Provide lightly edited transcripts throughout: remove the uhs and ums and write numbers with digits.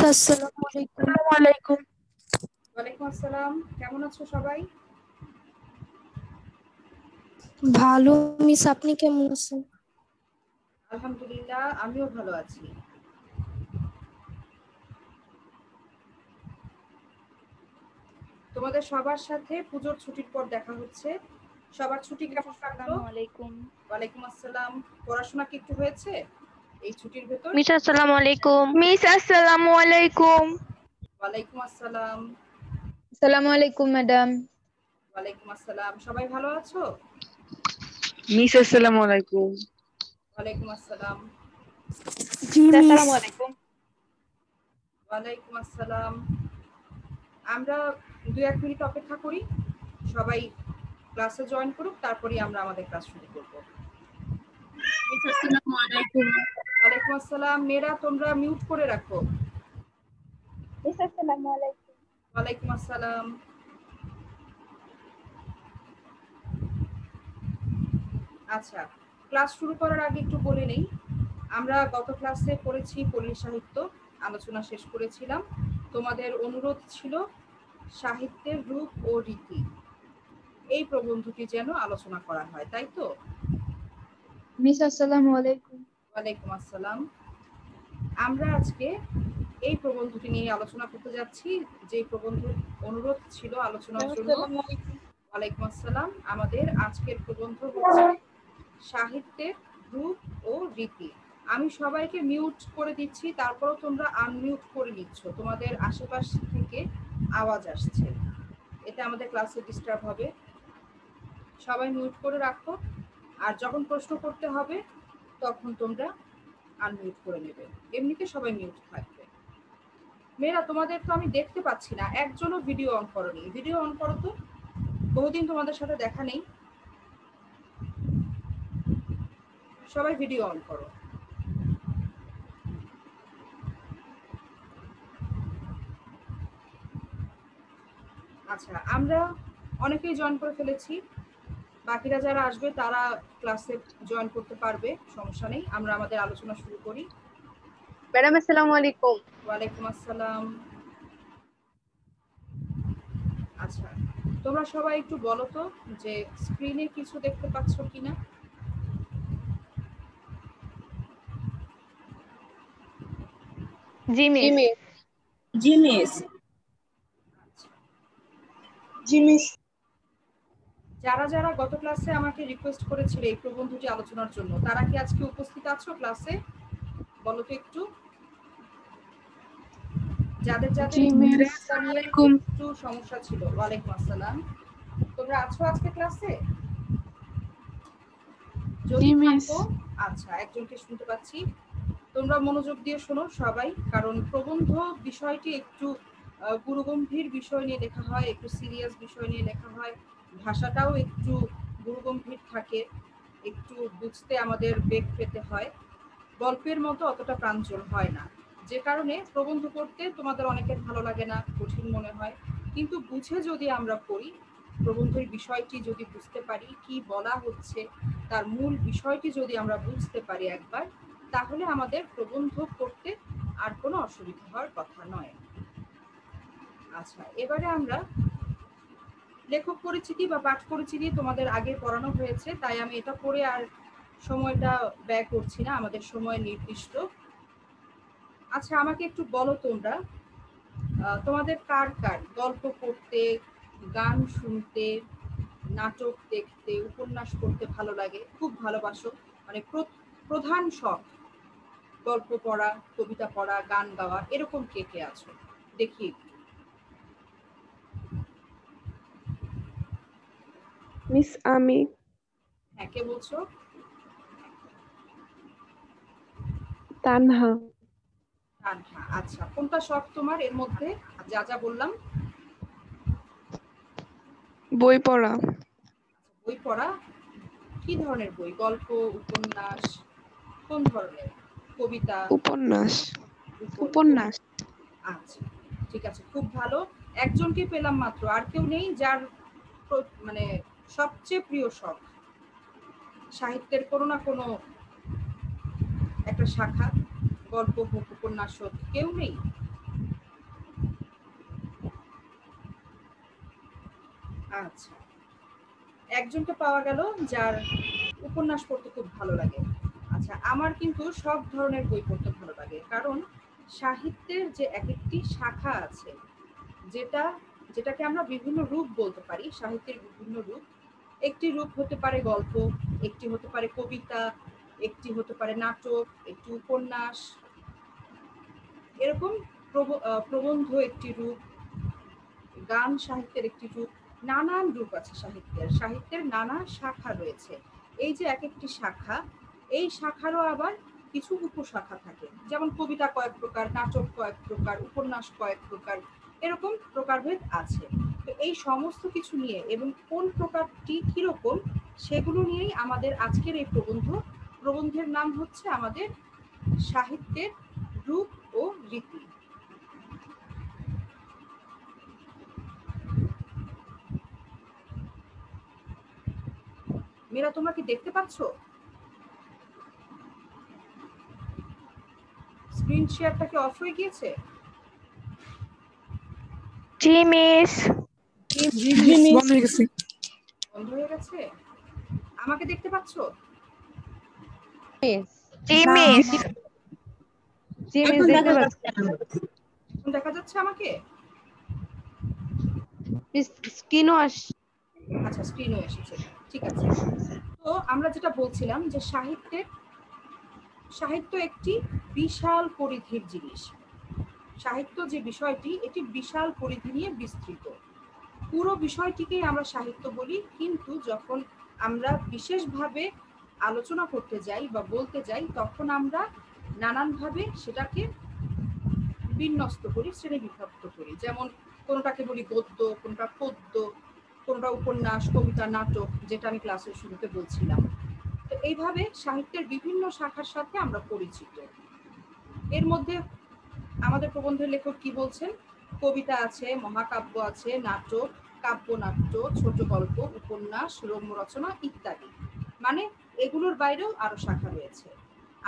আসসালামু আলাইকুম। ওয়ালাইকুম আসসালাম। কেমন আছো সবাই? ভালো মিস, আপনি কেমন আছেন? আলহামদুলিল্লাহ, আমিও ভালো আছি। তোমাদের সবার সাথে পুজোর ছুটির পর দেখা হচ্ছে। সবার ছুটি মিস কেমন কাটলো? আসসালামু আলাইকুম। ওয়ালাইকুম আসসালাম। পড়াশোনা কি একটু হয়েছে এই ছুটির ভেতর? মিস আসসালামু আলাইকুম। মিস আসসালামু আলাইকুম। ওয়ালাইকুম আসসালাম। আসসালামু আলাইকুম ম্যাডাম। ওয়ালাইকুম আসসালাম। সবাই ভালো আছো? মিস আসসালামু আলাইকুম। ওয়ালাইকুম আসসালাম। জি মিস। আসসালামু আলাইকুম। ওয়ালাইকুম আসসালাম। আমরা 2-1 মিনিট অপেক্ষা করি, সবাই ক্লাসে জয়েন করুক, তারপরেই আমরা আমাদের ক্লাস শুরু করব। মিস আসসালামু আলাইকুম। ওয়ালাইকুম আসসালাম। মেয়েরা তোমরা মিউট করে রাখো। মিস আসসালামু আলাইকুম। ওয়ালাইকুম আসসালাম। আচ্ছা, ক্লাস শুরু করার আগে একটু বলে নেই, আমরা গত ক্লাসে পড়েছি পল্লী সাহিত্য, আলোচনা শেষ করেছিলাম। তোমাদের অনুরোধ ছিল সাহিত্যের রূপ ও রীতি, এই প্রবন্ধটি যেন আলোচনা করা হয়, তাই তো? মিস আসসালামু আলাইকুম। ওয়ালাইকুম আসসালাম। আমরা আজকে এই প্রবন্ধটি নিয়ে আলোচনা করতে যাচ্ছি, যে প্রবন্ধের অনুরোধ ছিল আলোচনার জন্য। ওয়ালাইকুম আসসালাম। আমাদের আজকের প্রবন্ধ হচ্ছে সাহিত্যের রূপ ও রীতি। আমি সবাইকে মিউট করে দিচ্ছি, তারপরও তোমরা আনমিউট করে নিচ্ছ, তোমাদের আশেপাশ থেকে আওয়াজ আসছে, এতে আমাদের ক্লাসে ডিস্টার্ব হবে। সবাই মিউট করে রাখো, আর যখন প্রশ্ন করতে হবে তখন তোমরা আনমিউট করে নেবে, এমনিতে সবাই মিউট থাকবে। মেয়েরা, তোমাদের তো আমি দেখতে পাচ্ছি না, একজনও ভিডিও অন করোনি। ভিডিও অন করো তো, বহুদিন তোমাদের সাথে দেখা নেই। সবাই ভিডিও অন করো। আচ্ছা, আমরা অনেকেই জয়েন করে ফেলেছি, বাকিরা যারা আসবে তারা ক্লাসে জয়েন করতে পারবে, সমস্যা নেই। আমরা আমাদের আলোচনা শুরু করি। ম্যাডাম আসসালামু আলাইকুম। ওয়ালাইকুম আসসালাম। আচ্ছা, তোমরা সবাই একটু বলো তো যে স্ক্রিনে কিছু দেখতে পাচ্ছ কিনা? জি মিস। জি মিস। জি মিস। যারা যারা গত ক্লাসে আমাকে রিকোয়েস্ট করেছিল এই প্রবন্ধটি আলোচনার জন্য, তারা কি আজকে উপস্থিত আছো ক্লাসে? বলো তো একটু। যাদের যাদের নিয়ে একটু সমস্যা ছিল। ওয়ালাইকুম আসসালাম। তোমরা আছো আজকে ক্লাসে? যদি থাকো, আচ্ছা, একজনকে শুনতে পাচ্ছি। তোমরা মনোযোগ দিয়ে শোনো সবাই, কারণ প্রবন্ধ বিষয়টি একটু গুরুগম্ভীর বিষয় নিয়ে লেখা হয়, একটু সিরিয়াস বিষয় নিয়ে লেখা হয়, ভাষাটাও একটু গুরুগম্ভীর থাকে, একটু বুঝতে আমাদের বেগ পেতে হয়, গল্পের মতো অতটা প্রাঞ্জল হয় না। যে কারণে প্রবন্ধ পড়তে তোমাদের অনেকের ভালো লাগে না, কঠিন মনে হয়। কিন্তু বুঝে যদি আমরা পড়ি, প্রবন্ধের বিষয়টি যদি বুঝতে পারি, কি বলা হচ্ছে, তার মূল বিষয়টি যদি আমরা বুঝতে পারি একবার, তাহলে আমাদের প্রবন্ধ পড়তে আর কোনো অসুবিধা হওয়ার কথা নয়। আচ্ছা, এবারে আমরা লেখক পরিচিতি বা পাঠ পরিচিতি তোমাদের আগে পড়ানো হয়েছে, তাই আমি এটা পড়ে আর সময়টা ব্যয় করছি না, আমাদের সময় নির্দিষ্ট। আচ্ছা, আমাকে একটু বলো তোমরা, তোমাদের কার কার গল্প পড়তে, গান শুনতে, নাটক দেখতে, উপন্যাস পড়তে ভালো লাগে, খুব ভালোবাসো, মানে প্রধান শখ গল্প পড়া, কবিতা পড়া, গান গাওয়া, এরকম কে কে আছো দেখি একটু। মিস আমি। হ্যাঁ, কে বলছো? তানহা। তানহা। আচ্ছা, কোনটা শখ তোমার এর মধ্যে যা যা বললাম? বই পড়া। বই পড়া। কি ধরনের বই? গল্প, উপন্যাস, কোন ধরনের? কবিতা? উপন্যাস। উপন্যাস। আচ্ছা, ঠিক আছে, খুব ভালো। একজনকে পেলাম মাত্র, আর কেউ নেই যার মানে সবচেয়ে প্রিয় শখ সাহিত্যের কোনো না কোনো একটা শাখা, গল্প হোক, উপন্যাস হোক, কেউ নেই? আচ্ছা, একজনকে পাওয়া গেল যার উপন্যাস পড়তে খুব ভালো লাগে। আচ্ছা, আমার কিন্তু সব ধরনের বই পড়তে ভালো লাগে, কারণ সাহিত্যের যে এক একটি শাখা আছে, যেটা যেটাকে আমরা বিভিন্ন রূপ বলতে পারি, সাহিত্যের বিভিন্ন রূপ। একটি রূপ হতে পারে গল্প, একটি হতে পারে কবিতা, একটি হতে পারে নাটক, একটি উপন্যাস, এরকম প্রবন্ধ একটি রূপ, গান সাহিত্যের একটি রূপ। নানান রূপ আছে সাহিত্যের, সাহিত্যের নানা শাখা রয়েছে। এই যে এক একটি শাখা, এই শাখারও আবার কিছু উপশাখা থাকে, যেমন কবিতা কয়েক প্রকার, নাটক কয়েক প্রকার, উপন্যাস কয়েক প্রকার, এরকম প্রকারভেদ আছে। তো এই সমস্ত কিছু নিয়ে এবং কোন প্রকারটি কিরকম, সেগুলো নিয়েই আমাদের আজকের এই প্রবন্ধের নাম হচ্ছে আমাদের সাহিত্যের রূপ ও রীতি। মেয়েরা, তোমরা কি দেখতে পাচ্ছ? স্ক্রিন শেয়ারটা কি অফ হয়ে গিয়েছে? জি মিস। জি মিস, বন্ধ হয়ে গেছে। বন্ধ হয়ে গেছে? আমাকে দেখতে পাচ্ছ? জি মিস। জি মিস, দেখতে পাচ্ছি। এখন দেখা যাচ্ছে আমাকে? স্ক্রিনও আচ্ছা, স্ক্রিনও এসেছে, ঠিক আছে। তো আমরা যেটা বলছিলাম যে সাহিত্য একটি বিশাল পরিধির জিনিস। সাহিত্য যে বিষয়টি, এটি বিশাল পরিধি নিয়ে বিস্তৃত। পুরো বিষয়টিকেই আমরা সাহিত্য বলি, কিন্তু যখন আমরা বিশেষভাবে আলোচনা করতে যাই বা বলতে যাই, তখন আমরা নানানভাবে সেটাকে বিন্যস্ত করি, শ্রেণীবিভক্ত করি। যেমন কোনোটাকে বলি গদ্য, কোনটা পদ্য, কোনটা উপন্যাস, কবিতা, নাটক, যেটা আমি ক্লাসের শুরুতে বলছিলাম। তো এইভাবে সাহিত্যের বিভিন্ন শাখার সাথে আমরা পরিচিত। এর মধ্যে আমাদের প্রবন্ধের লেখক কি বলছেন? কবিতা আছে, মহাকাব্য আছে, নাটক, কাব্যনাট্য, ছোট গল্প, উপন্যাস, রম্য রচনা ইত্যাদি। মানে এগুলোর বাইরেও আরো শাখা রয়েছে।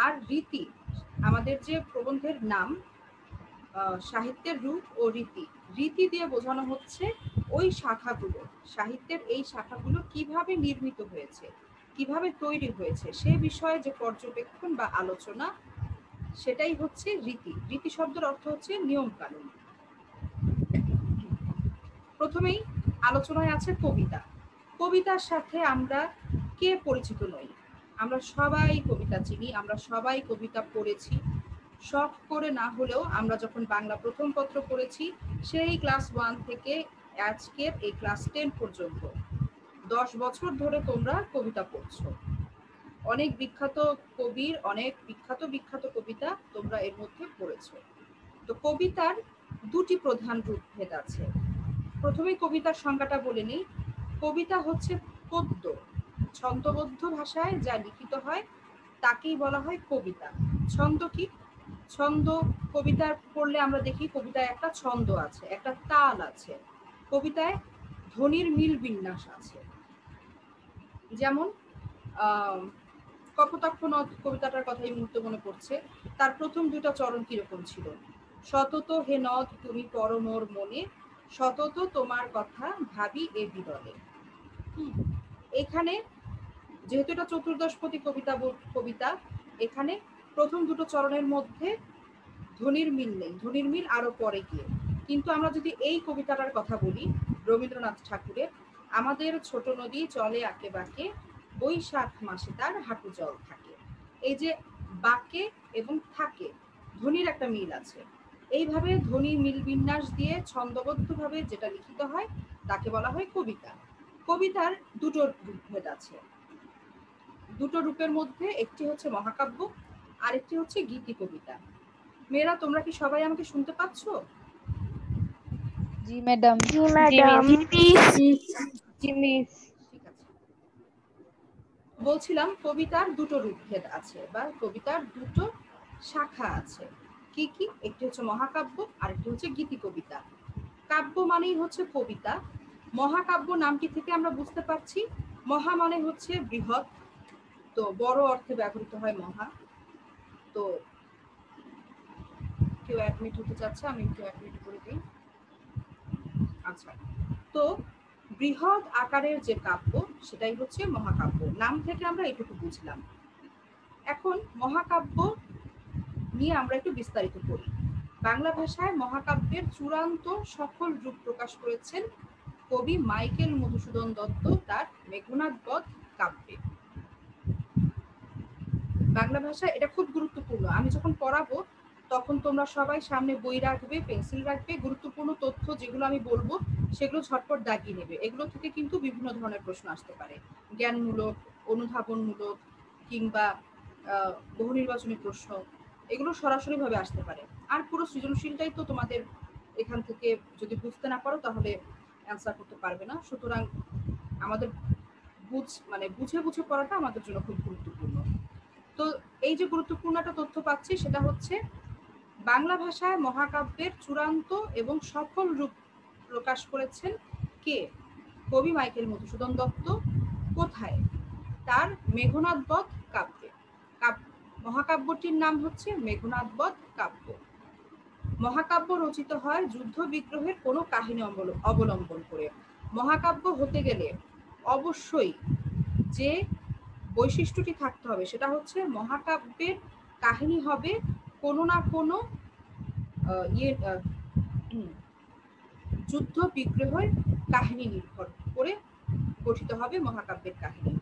আর রীতি, আমাদের যে প্রবন্ধের নাম সাহিত্যের রূপ ও রীতি, রীতি দিয়ে বোঝানো হচ্ছে ওই শাখাগুলো, সাহিত্যের এই শাখাগুলো কিভাবে নির্মিত হয়েছে, কিভাবে তৈরি হয়েছে, সে বিষয়ে যে পর্যবেক্ষণ বা আলোচনা, সেটাই হচ্ছে রীতি। রীতি শব্দের অর্থ হচ্ছে নিয়ম কানুন। প্রথমেই আলোচনায় আছে কবিতা। কবিতার সাথে আমরা কে পরিচিত নই? আমরা সবাই কবিতা চিনি, আমরা সবাই কবিতা পড়েছি। শখ করে না হলেও আমরা যখন বাংলা প্রথম পত্র পড়েছি, সেই ক্লাস 1 থেকে আজকের এই ক্লাস 10 পর্যন্ত 10 বছর ধরে তোমরা কবিতা পড়ছো। অনেক বিখ্যাত কবির অনেক বিখ্যাত কবিতা তোমরা এর মধ্যে পড়েছো। তো কবিতার দুটি প্রধান রূপভেদ আছে। প্রথমে কবিতার সংজ্ঞাটা বলে নিই। কবিতা হচ্ছে পদ্য, ছন্দবদ্ধ ভাষায় যা লিখিত হয় তাকেই বলা হয় কবিতা। ছন্দ কি? ছন্দ, কবিতার পড়লে আমরা দেখি কবিতায় একটা ছন্দ আছে, একটা তাল আছে, কবিতায় ধ্বনির মিল বিন্যাস আছে। যেমন কপোতাক্ষ নদ কবিতাটার কথা এই মুহূর্তে মনে পড়ছে। তার প্রথম দুটা চরণ কিরকম ছিল? সতত হে নদ তুমি পরমোর মনে, সতত তোমার কথা ভাবি এ বিরলে। এখানে যেহেতু এটা চতুর্দশপদী কবিতা, এখানে প্রথম দুটো চরণের মধ্যে ধ্বনির মিল নেই, ধ্বনির মিল আরো পরে গিয়ে। কিন্তু আমরা যদি এই কবিতাটার কথা বলি, রবীন্দ্রনাথ ঠাকুরের, আমাদের ছোট নদী চলে আঁকে বাঁকে, বৈশাখ মাসে তার হাঁটু জল থাকে। এই যে বাঁকে এবং থাকে, ধ্বনির একটা মিল আছে। এইভাবে ধ্বনি মিল বিন্যাস দিয়ে ছন্দবদ্ধভাবে যেটা লিখিত হয় তাকে বলা হয় কবিতা। কবিতার দুটো রূপভেদ আছে। দুটো রূপের মধ্যে একটি হচ্ছে মহাকাব্য, আরেকটি হচ্ছে গীতি কবিতা। মেয়েরা, তোমরা কি সবাই আমাকে শুনতে পাচ্ছ? জি ম্যাডাম। জি ম্যাডাম। জি মিস। ঠিক আছে। বলছিলাম কবিতার দুটো রূপভেদ আছে বা কবিতার দুটো শাখা আছে। কি কি? একটি হচ্ছে মহাকাব্য, আরেকটি হচ্ছে গীতি কবিতা। কাব্য মানেই হচ্ছে কবিতা। মহাকাব্য নামটি থেকে আমরা বুঝতে পারছি মহা মানে হচ্ছে বৃহৎ, তো বড় অর্থে ব্যবহৃত হয় মহা। তো কেউ অ্যাডমিট হতে চাচ্ছে, আমি একটু অ্যাডমিট করে দিই। আচ্ছা, তো বৃহৎ আকারের যে কাব্য সেটাই হচ্ছে মহাকাব্য। নাম থেকে আমরা এটুকু বুঝলাম। এখন মহাকাব্য নিয়ে আমরা একটু বিস্তারিত করি। বাংলা ভাষায় মহাকাব্যের চূড়ান্ত সফল রূপ প্রকাশ করেছেন কবি মাইকেল মধুসূদন দত্ত তার মেঘনাদ বধ কাব্যে। বাংলা ভাষায় এটা খুব গুরুত্বপূর্ণ। আমি যখন পড়াবো তখন তোমরা সবাই সামনে বই রাখবে, পেন্সিল রাখবে, গুরুত্বপূর্ণ তথ্য যেগুলো আমি বলবো সেগুলো ঝটপট দাগিয়ে নেবে। এগুলো থেকে কিন্তু বিভিন্ন ধরনের প্রশ্ন আসতে পারে, জ্ঞানমূলক, অনুধাবনমূলক কিংবা বহু নির্বাচনী প্রশ্ন, এগুলো সরাসরিভাবে আসতে পারে। আর পুরো সৃজনশীলটাই তো তোমাদের এখান থেকে যদি বুঝতে না পারো তাহলে অ্যান্সার করতে পারবে না। সুতরাং আমাদের বুঝে বুঝে পড়াটা আমাদের জন্য খুব গুরুত্বপূর্ণ। তো এই যে গুরুত্বপূর্ণ একটা তথ্য পাচ্ছি সেটা হচ্ছে বাংলা ভাষায় মহাকাব্যের চূড়ান্ত এবং সফল রূপ প্রকাশ করেছেন কে? কবি মাইকেল মধুসূদন দত্ত। কোথায়? তার মেঘনাদ বধ কাব্যে। মহাকাব্যটির নাম হচ্ছে মেঘনাদ বধ কাব্য। মহাকাব্য রচিত হয় যুদ্ধ বিগ্রহের কোনো কাহিনী অবলম্বন করে। মহাকাব্য হতে গেলে অবশ্যই যে বৈশিষ্ট্যটি থাকতে হবে সেটা হচ্ছে মহাকাব্যের কাহিনী হবে কোনো না কোনো যুদ্ধ বিগ্রহের কাহিনী নির্ভর করে গঠিত হবে মহাকাব্যের কাহিনী।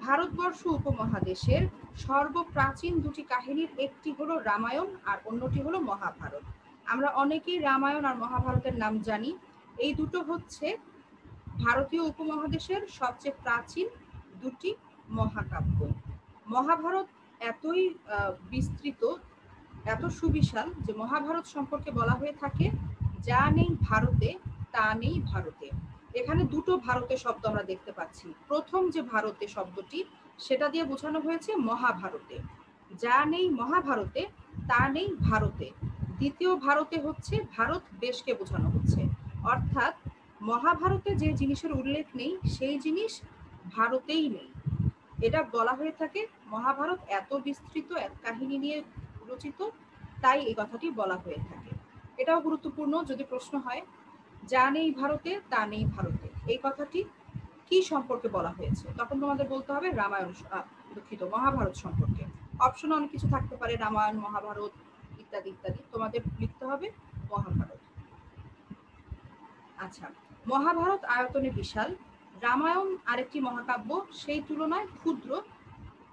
ভারতবর্ষ উপমহাদেশের সর্বপ্রাচীন দুটি কাহিনীর একটি হলো রামায়ণ আর অন্যটি হলো মহাভারত। আমরা অনেকেই রামায়ণ আর মহাভারতের নাম জানি। এই দুটো হচ্ছে ভারতীয় উপমহাদেশের সবচেয়ে প্রাচীন দুটি মহাকাব্য। মহাভারত এতই বিস্তৃত, এত সুবিশাল যে মহাভারত সম্পর্কে বলা হয়ে থাকে যা নেই ভারতে তা নেই ভারতে। এখানে দুটো ভারতে শব্দ আমরা দেখতে পাচ্ছি। প্রথম যে ভারতে শব্দটি সেটা দিয়ে বোঝানো হয়েছে মহাভারতে। যা নেই মহাভারতে তা নেই ভারতে। দ্বিতীয় ভারতে হচ্ছে ভারত দেশকে বোঝানো হচ্ছে। অর্থাৎ মহাভারতে যে জিনিসের উল্লেখ নেই সেই জিনিস ভারতেই নেই। এটা বলা হয়ে থাকে মহাভারত এত বিস্তৃত, এক কাহিনী নিয়ে রচিত, তাই এই কথাটি বলা হয়ে থাকে। এটাও গুরুত্বপূর্ণ যদি প্রশ্ন হয় যা নেই ভারতে তা নেই ভারতে এই কথাটি কি সম্পর্কে বলা হয়েছে, তখন তোমাদের বলতে হবে মহাভারত সম্পর্কে। অপশনে অনেক কিছু থাকতে পারে, রামায়ণ, মহাভারত ইত্যাদি ইত্যাদি। তোমাদের লিখতে হবে মহাভারত। আচ্ছা, মহাভারত আয়তনে বিশাল, রামায়ণ আরেকটি মহাকাব্য, সেই তুলনায় ক্ষুদ্র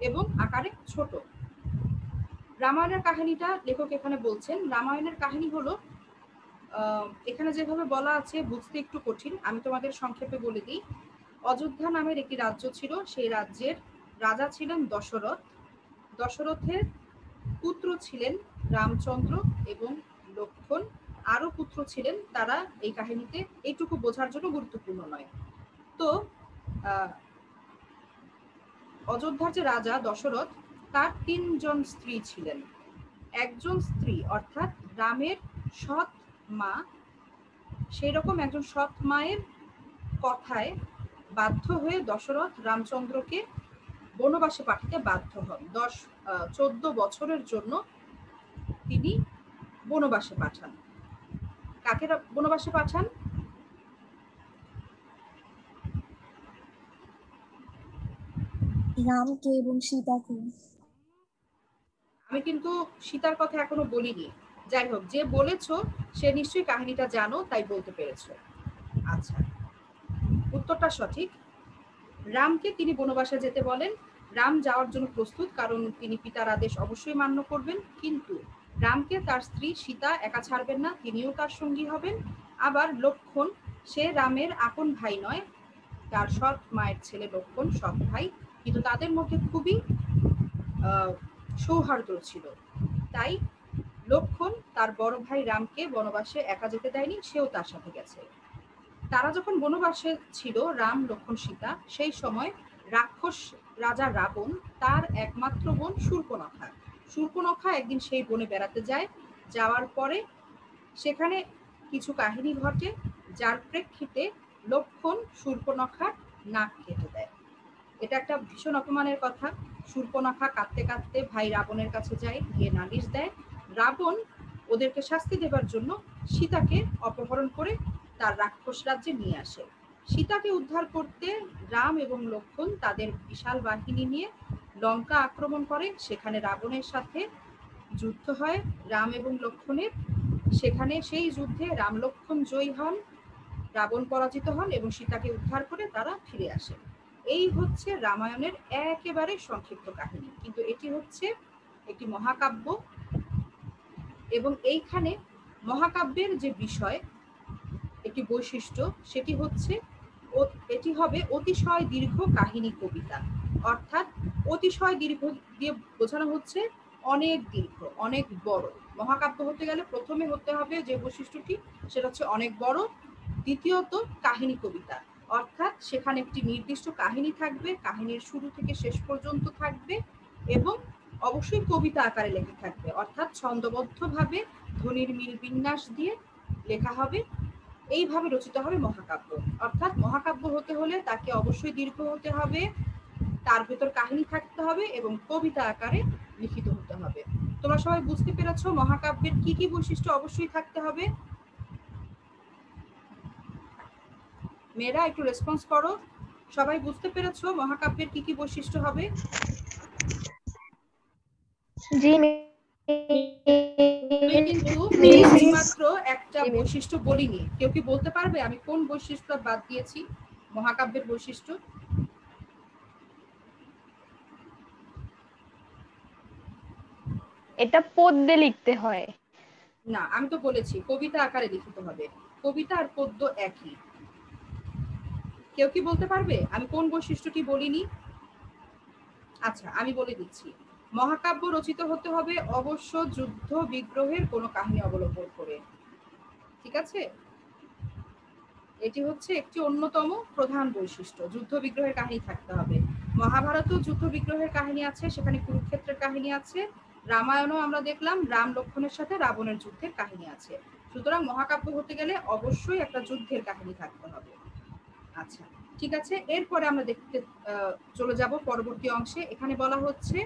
এবং আকারে ছোট। রামায়ণের কাহিনীটা লেখক এখানে বলছেন। রামায়ণের কাহিনী হলো, এখানে যেভাবে বলা আছে বুঝতে একটু কঠিন, আমি তোমাদের সংক্ষেপে বলে দিই। অযোধ্যা নামের একটি রাজ্য ছিল, সেই রাজ্যের রাজা ছিলেন দশরথ। দশরথের পুত্র ছিলেন রামচন্দ্র এবং লক্ষ্মণ। আরো পুত্র ছিলেন, তারা এই কাহিনীতে এইটুকু বোঝার জন্য গুরুত্বপূর্ণ নয়। তো অযোধ্যার যে রাজা দশরথ, তার 3 জন স্ত্রী ছিলেন। একজন স্ত্রী অর্থাৎ রামের সৎ মা, সেই রকম একজন সৎ মায়ের কথায় বাধ্য হয়ে দশরথ রামচন্দ্রকে বনবাসে পাঠাতে বাধ্য হন। 14 বছরের জন্য তিনি বনবাসে পাঠান। কাকে বনবাসে পাঠান? রামকে এবং সীতাকে। আমি কিন্তু সীতার কথা এখনো বলিনি। যাই হোক, যে বলেছো সে নিশ্চয়ই কাহিনীটা জানো, তাই বলতে পেরেছো। আচ্ছা, উত্তরটা সঠিক। রামকে তিনি বনবাসে যেতে বলেন। রাম যাওয়ার জন্য প্রস্তুত, কারণ তিনি পিতার আদেশ অবশ্যই মান্য করবেন। কিন্তু রামকে তার স্ত্রী সীতা একা ছাড়বেন না, তিনিও তার সঙ্গী হবেন। আবার লক্ষ্মণ, সে রামের আপন ভাই নয়, তার সৎ মায়ের ছেলে লক্ষ্মণ সৎ ভাই, কিন্তু তাদের মধ্যে খুবই সৌহার্দ্য ছিল। তাই লক্ষ্মণ তার বড় ভাই রামকে বনবাসে একা যেতে দেয়নি, সেও তার সাথে গেছে। তারা যখন বনবাসে ছিল, রাম, লক্ষ্মণ, সীতা, সেই সময় রাক্ষস রাজা রাবণ তার একমাত্র বোন শূর্পণখা একদিন সেই বনে বেড়াতে যায়। যাওয়ার পরে সেখানে কিছু কাহিনী ঘটে, যার প্রেক্ষিতে লক্ষ্মণ শূর্পণখার নাক কেটে দেয়। এটা একটা ভীষণ অপমানের কথা। শূর্পণখা কাঁদতে কাঁদতে ভাই রাবণের কাছে যায়, গিয়ে নালিশ দেয়। রাবণ ওদেরকে শাস্তি দেবার জন্য সীতাকে অপহরণ করে তার রাক্ষস রাজ্যে নিয়ে আসে। সীতাকে উদ্ধার করতে রাম এবং লক্ষ্মণ তাদের বিশাল বাহিনী নিয়ে লঙ্কা আক্রমণ করে। সেখানে রাবণের সাথে যুদ্ধ হয় রাম এবং লক্ষ্মণের। সেখানে সেই যুদ্ধে রাম লক্ষ্মণ জয়ী হন, রাবণ পরাজিত হন এবং সীতাকে উদ্ধার করে তারা ফিরে আসে। এই হচ্ছে রামায়ণের একেবারে সংক্ষিপ্ত কাহিনী, কিন্তু এটি হচ্ছে একটি মহাকাব্য এবং এইখানে মহাকাব্যের যে বিষয়, একটি বৈশিষ্ট্য, সেটি হচ্ছে এটি হবে অতিশয় দীর্ঘ কাহিনী কবিতা। অর্থাৎ অতিশয় দীর্ঘ দিয়ে বোঝানো হচ্ছে অনেক দীর্ঘ, অনেক বড়। মহাকাব্য হতে গেলে প্রথমে হতে হবে যে বৈশিষ্ট্যটি, সেটা হচ্ছে অনেক বড়। দ্বিতীয়ত কাহিনী কবিতা, অর্থাৎ সেখানে একটি নির্দিষ্ট কাহিনী থাকবে, কাহিনীর শুরু থেকে শেষ পর্যন্ত থাকবে এবং অবশ্যই কবিতা আকারে লেখা থাকবে, অর্থাৎ ছন্দবদ্ধভাবে ধ্বনির মিল বিন্যাস দিয়ে লেখা হবে। এইভাবে রচিত হবে মহাকাব্য। অর্থাৎ মহাকাব্য হতে হলে তাকে অবশ্যই দীর্ঘ হতে হবে, তার ভেতর কাহিনী থাকতে হবে এবং কবিতা আকারে লিখিত হতে হবে। তোমরা সবাই বুঝতে পেরেছো মহাকাব্যের কি কি বৈশিষ্ট্য অবশ্যই থাকতে হবে? মেয়েরা একটু রেসপন্স করো। সবাই বুঝতে পেরেছো মহাকাব্যের কি কি বৈশিষ্ট্য হবে? জি কিন্তু মাত্র একটা বৈশিষ্ট্য বলিনি। কেউ কি বলতে পারবে আমি কোন বৈশিষ্ট্য বাদ দিয়েছি মহাকাব্যের বৈশিষ্ট্য? এটা পদ্যে লিখতে হয়। না, আমি তো বলেছি কবিতা আকারে লিখিত হবে। কবিতা আর পদ্য একই। কেউ কি বলতে পারবে আমি কোন বৈশিষ্ট্যটি বলিনি? আচ্ছা, আমি বলে দিচ্ছি। মহাকাব্য রচিত হতে হবে অবশ্য যুদ্ধ বিগ্রহের কোনো কাহিনী অবলম্বন করে। ঠিক আছে, এটি হচ্ছে একটি অন্যতম প্রধান বৈশিষ্ট্য। যুদ্ধ বিগ্রহের কাহিনী থাকতে হবে। মহাভারতেও যুদ্ধ বিগ্রহের কাহিনী আছে, সেখানে কুরুক্ষেত্রের কাহিনী আছে। রামায়ণও আমরা দেখলাম রাম লক্ষ্মণের সাথে রাবণের যুদ্ধের কাহিনী আছে। সুতরাং মহাকাব্য হতে গেলে অবশ্যই একটা যুদ্ধের কাহিনী থাকতে হবে। আচ্ছা, ঠিক আছে, এরপরে আমরা দেখতে চলে যাব পরবর্তী অংশে। এখানে বলা হচ্ছে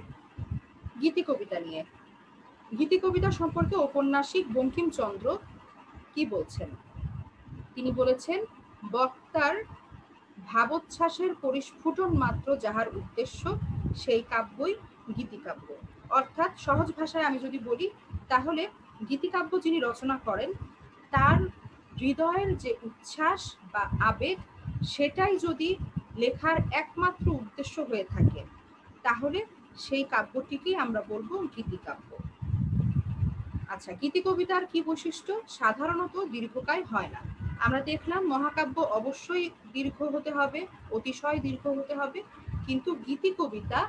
গীতি কবিতা নিয়ে। গীতি কবিতা সম্পর্কে ঔপন্যাসিক বঙ্কিমচন্দ্র কি বলছেন? তিনি বলেছেন, বক্তার ভাবোচ্ছ্বাসের পরিস্ফুটন মাত্র যাহার উদ্দেশ্য, সেই কাব্যই গীতিকাব্য। অর্থাৎ সহজ ভাষায় আমি যদি বলি, তাহলে গীতিকাব্য যিনি রচনা করেন তার হৃদয়ের যে উচ্ছ্বাস বা আবেগ, সেটাই যদি লেখার একমাত্র উদ্দেশ্য হয়ে থাকে, তাহলে সেই কাব্যটিকেই আমরা বলবো গীতিকাব্য। আচ্ছা, গীতি কবিতার কি বৈশিষ্ট্য? সাধারণত দীর্ঘকায় হয় না। আমরা দেখলাম মহাকাব্য অবশ্যই দীর্ঘ হতে হবে, অতিশয় দীর্ঘ হতে হবে, কিন্তু গীতি কবিতা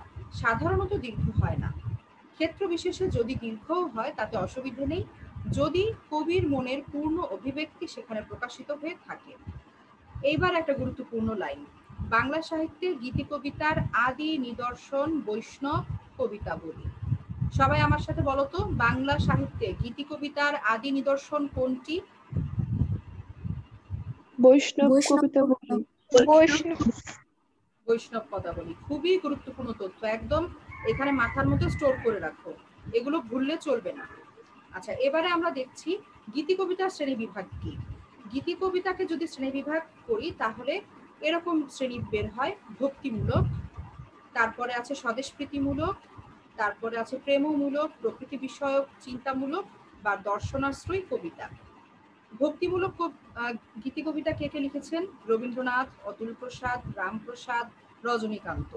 সাধারণত দীর্ঘ হয় না। ক্ষেত্র বিশেষে যদি দীর্ঘও হয় তাতে অসুবিধে নেই, যদি কবির মনের পূর্ণ অভিব্যক্তি সেখানে প্রকাশিত হয়ে থাকে। এইবার একটা গুরুত্বপূর্ণ লাইন, বাংলা সাহিত্যে গীতি কবিতার আদি নিদর্শন বৈষ্ণব কবিতা বলি। সবাই আমার সাথে বলো তো, বাংলা সাহিত্যে গীতি কবিতার আদি নিদর্শন কোনটি? বৈষ্ণব কবিতা বলি। বৈষ্ণব পদাবলী। খুবই গুরুত্বপূর্ণ তথ্য, একদম এখানে মাথার মধ্যে স্টোর করে রাখো, এগুলো ভুললে চলবে না। আচ্ছা, এবারে আমরা দেখছি গীতি কবিতার শ্রেণী বিভাগ কি। গীতি কবিতাকে যদি শ্রেণী বিভাগ করি তাহলে এরকম শ্রেণী বের হয়: ভক্তিমূলক, তারপরে আছে স্বদেশপ্রীতিমূলক, তারপরে আছে প্রেমমূলক, প্রকৃতি বিষয়ক, চিন্তামূলক বা দর্শনাশ্রয়ী কবিতা। ভক্তিমূলক গীতি কবিতা কে কে লিখেছেন? রবীন্দ্রনাথ, অতুল প্রসাদ, রামপ্রসাদ, রজনীকান্ত।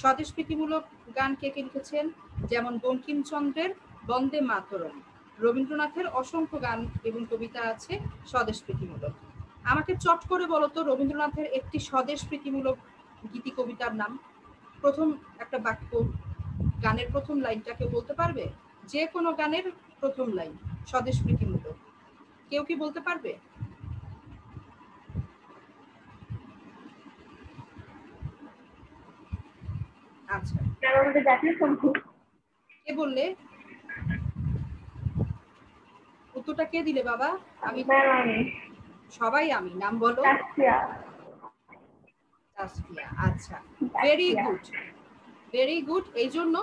স্বদেশপ্রীতিমূলক গান কে কে লিখেছেন? যেমন বঙ্কিমচন্দ্রের বন্দে মাতরম। রবীন্দ্রনাথের অসংখ্য গান এবং কবিতা আছে স্বদেশপ্রীতিমূলক। আমাকে চট করে বলো তো রবীন্দ্রনাথের একটি স্বদেশপ্রীতিমূলক গীতি কবিতার নাম। প্রথম একটা বাক্য, গানের প্রথম লাইনটাকে বলতে পারবে? যে কোনো গানের প্রথম লাইন স্বদেশপ্রীতিমূলক, কেউ কি বলতে পারবে? আচ্ছা, কে বললে? উত্তরটা কে দিলে বাবা? আমি। সবাই আমি। নাম বলো। তাসফিয়া। আচ্ছা, ভেরি গুড, ভেরি গুড। এই জন্য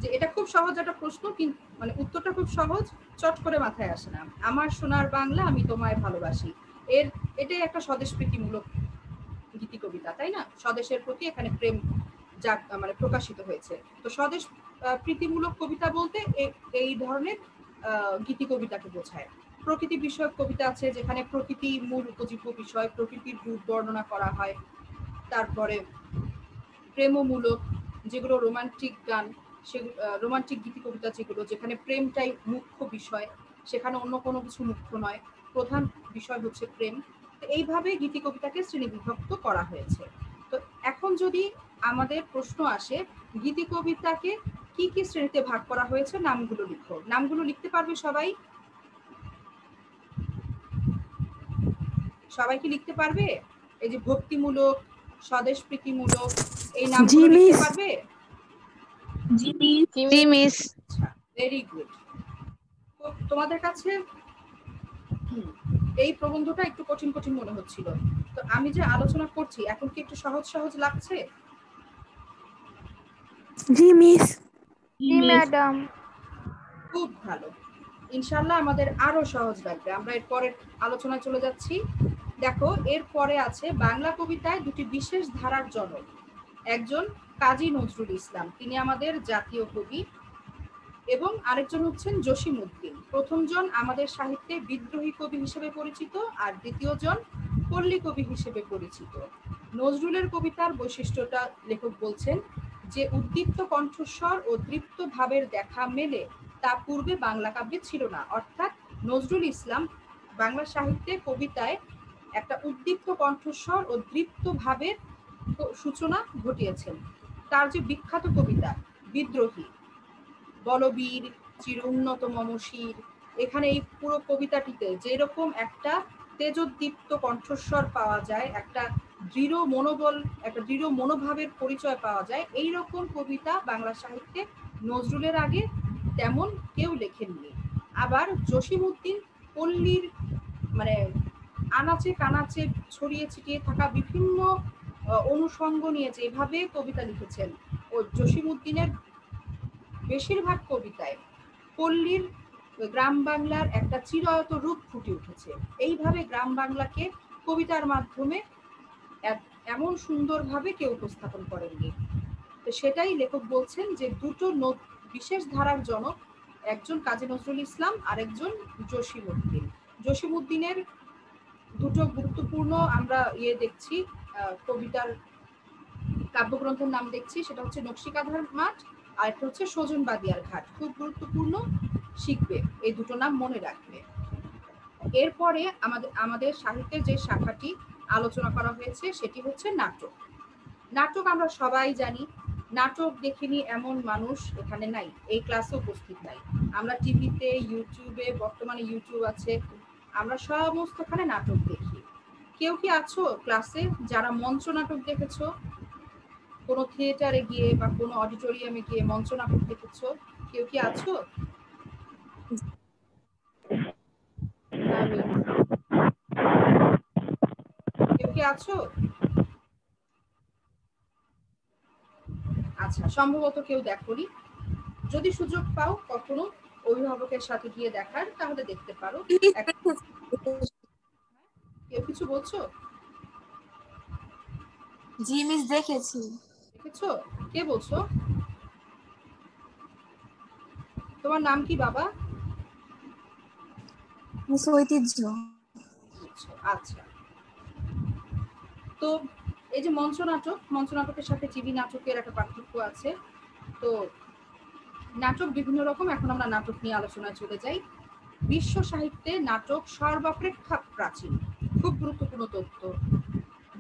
যে এটা খুব সহজ একটা প্রশ্ন, কিন্তু মানে উত্তরটা খুব সহজ, চট করে মাথায় আসে না। আমার সোনার বাংলা আমি তোমায় ভালোবাসি, এটাই একটা স্বদেশপ্রীতিমূলক গীতি কবিতা, তাই না? স্বদেশের প্রতি এখানে প্রেম যা মানে প্রকাশিত হয়েছে। তো স্বদেশ প্রীতিমূলক কবিতা বলতে এই ধরনের গীতি কবিতাকে বোঝায়। প্রকৃতি বিষয়ক কবিতা আছে যেখানে প্রকৃতি মূল উপজীব্য বিষয়, প্রকৃতির রূপ বর্ণনা করা হয়। তারপরে প্রেমমূলক যেগুলো রোমান্টিক গান, সেগুলো রোমান্টিক গীতি কবিতা যেগুলো, যেখানে প্রেমটাই মুখ্য বিষয়, সেখানে অন্য কোনো কিছু মুখ্য নয়, প্রধান বিষয় হচ্ছে প্রেম। তো এইভাবে গীতি কবিতাকে শ্রেণীবিভক্ত করা হয়েছে। তো এখন যদি আমাদের প্রশ্ন আসে গীতি কবিতাকে কি কি শ্রেণীতে ভাগ করা হয়েছে, নামগুলো লিখো। নামগুলো লিখতে পারবে সবাই? সবাই কি লিখতে পারবে? এই যে ভক্তিমূলক, স্বদেশ প্রীতিমূলক, এই নামগুলো লিখতে পারবে? জি মিস। আচ্ছা, ভেরি গুড। তোমাদের কাছে এই প্রবন্ধটা একটু কঠিন কঠিন মনে হচ্ছিল, তো আমি যে আলোচনা করছি এখন কি একটু সহজ সহজ লাগছে? জি মিস। জি ম্যাডাম। খুব ভালো, ইনশাল্লাহ আমাদের আরো সহজ লাগবে। আমরা এর পরের আলোচনায় চলে যাচ্ছি। দেখো, এর পরে আছে বাংলা কবিতায় দুটি বিশেষ ধারার জনক। একজন কাজী নজরুল ইসলাম, তিনি আমাদের জাতীয় কবি, এবং আরেকজন হচ্ছেন জসিমউদ্দিন। প্রথমজন আমাদের সাহিত্যে বিদ্রোহী কবি হিসেবে পরিচিত, আর দ্বিতীয়জন পল্লী কবি হিসেবে পরিচিত। নজরুলের কবিতার বৈশিষ্ট্যটা লেখক বলছেন যে উদ্দীপ্ত কণ্ঠস্বর ও দৃপ্ত ভাবের দেখা মেলে তা পূর্বে বাংলা কাব্যে ছিল না। অর্থাৎ নজরুল ইসলাম বাংলা সাহিত্যে কবিতায় একটা উদ্দীপ্ত কণ্ঠস্বর ও দৃপ্ত ভাবের সূচনা ঘটিয়েছেন। তার যে বিখ্যাত কবিতা বিদ্রোহী, বলবীর চির উন্নত মমশির, এখানে এই পুরো কবিতাটিতে যেরকম একটা তেজোদ্দীপ্ত কণ্ঠস্বর পাওয়া যায়, একটা দৃঢ় মনোবল, একটা দৃঢ় মনোভাবের পরিচয় পাওয়া যায়, এই রকম কবিতা বাংলা সাহিত্যে নজরুলের আগে তেমন কেউ লেখেননি। আবার জসিমউদ্দিন পল্লীর মানে আনাচে কানাচে ছড়িয়ে ছিটিয়ে থাকা বিভিন্ন অনুষঙ্গ নিয়ে যেভাবে কবিতা লিখেছেন, ও জসিমউদ্দিনের বেশিরভাগ কবিতায় পল্লীর গ্রাম বাংলার একটা চিরায়ত রূপ ফুটে উঠেছে। এইভাবে গ্রাম বাংলাকে কবিতার মাধ্যমে এমন সুন্দরভাবে কেউ উপস্থাপন করেননি। তো সেটাই লেখক বলছেন যে দুটো বিশেষ ধারার জনক, একজন কাজী নজরুল ইসলাম আর একজন জসিমউদ্দিন। জসিমউদ্দিনের দুটো গুরুত্বপূর্ণ আমরা দেখছি, কবিতার কাব্যগ্রন্থের নাম দেখছি, সেটা হচ্ছে নকশিকাঁধার মাঠ আর একটা হচ্ছে সজন বাদিয়ার ঘাট। খুব গুরুত্বপূর্ণ, শিখবে, এই দুটো নাম মনে রাখবে। এরপরে আমাদের সাহিত্যের যে শাখাটি আলোচনা করা হয়েছে সেটি হচ্ছে নাটক। নাটক আমরা সবাই জানি, নাটক দেখিনি এমন মানুষ এখানে নাই, এই ক্লাসে উপস্থিত নাই। আমরা টিভিতে, ইউটিউবে, বর্তমানে ইউটিউব আছে, আমরা সমস্তখানে নাটক দেখি। কেউ কি আছো ক্লাসে যারা মঞ্চ নাটক দেখেছো? কোনো থিয়েটারে গিয়ে বা কোনো অডিটোরিয়ামে গিয়ে মঞ্চ নাটক দেখেছো? কেউ কি আছো? কেউ কি আছো? আচ্ছা, সম্ভবত কেউ দেখোনি। যদি সুযোগ পাও কখনো অভিভাবকের সাথে গিয়ে দেখার, তাহলে দেখতে পারো। কেউ কিছু বলছো? জি মিস, দেখেছি। দেখেছো? কে বলছো? তোমার নাম কি বাবা? মিস ঐতিহ্য। আচ্ছা, তো এই যে মঞ্চ নাটকের সাথে টিভি নাটকের একটা পার্থক্য আছে। তো নাটক বিভিন্ন রকম, এখন আমরা নাটক নিয়ে আলোচনায় চলে যাই। বিশ্ব সাহিত্যে নাটক সর্বাপেক্ষা প্রাচীন। খুব গুরুত্বপূর্ণ তথ্য,